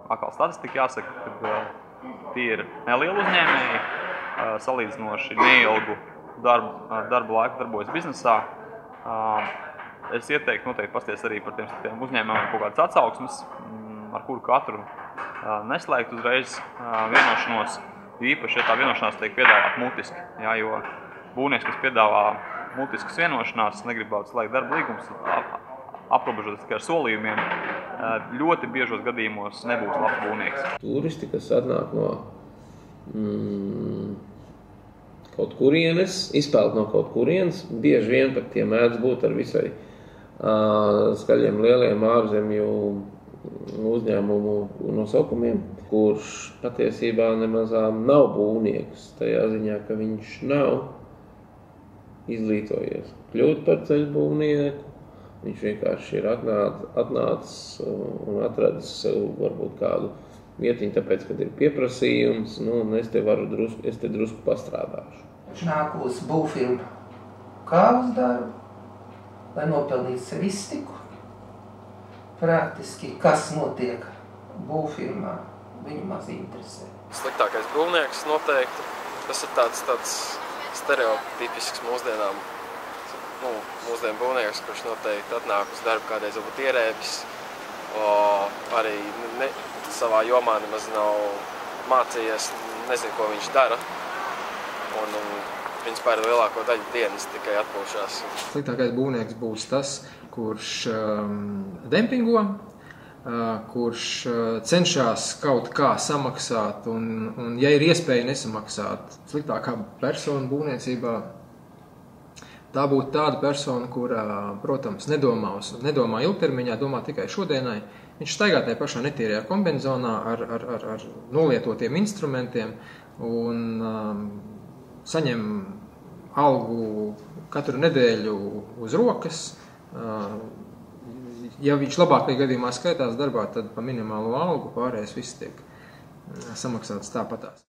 Atkal statistika jāsaka, ka tie ir nelieli uzņēmēji, salīdzinoši neilgu darba laiku darbojas biznesā. Es ieteiktu noteikti pasties arī par tiem uzņēmējiem kaut kādas atsauksmes, ar kuru katru neslēgt uzreiz vienošanos, īpaši, ja tā vienošanās tiek piedāvāt mutiski. Jā, jo būvnieks, kas piedāvā mutiskas vienošanās, negribētu slēgt darba līgumus, aprobežoties tikai ar solījumiem, ļoti biežos gadījumos nebūs labs būvnieks. Turisti, kas atnāk no kaut kurienes, izpeld no kaut kurienes, bieži vien pat tie mēdz būt ar visai skaļiem lieliem ārzemju uzņēmumu nosaukumiem, kurš patiesībā nemazām nav būvnieks, tajā ziņā, ka viņš nav izglītojies kļūt par ceļbūvnieku. Viņš vienkārši ir atnācis un atradis sev varbūt kādu vietiņu, tāpēc, kad ir pieprasījums, un es te drusku pastrādāšu. Viņš nāk uz būvfirmu kāvas darbu, lai nopelnītu sev iztiku. Praktiski, kas notiek būvfirmā, viņu maz interesē. Sliktākais būvnieks noteikti. Tas ir tāds stereotipisks mūsdienām. Mūsdienu būvnieks, kurš noteikti atnāk uz darbu kādreiz varbūt ierēbis, arī savā jomā nemaz nav mācījies, nezinu, ko viņš dara. Un viņš pār lielāko daļu dienas tikai atpūšās. Sliktākais būvnieks būs tas, kurš dempingo, kurš cenšas kaut kā samaksāt, un ja ir iespēja nesamaksāt, sliktākā persona būvniecībā, tā būtu tāda persona, kura, protams, nedomā ilgtermiņā, domā tikai šodienai. Viņš staigā tajā pašā netīrajā kombinezonā ar nolietotiem instrumentiem un saņem algu katru nedēļu uz rokas. Ja viņš labākajā gadījumā skaitās darbā, tad pa minimālo algu pārējais viss tiek samaksāts tāpatās.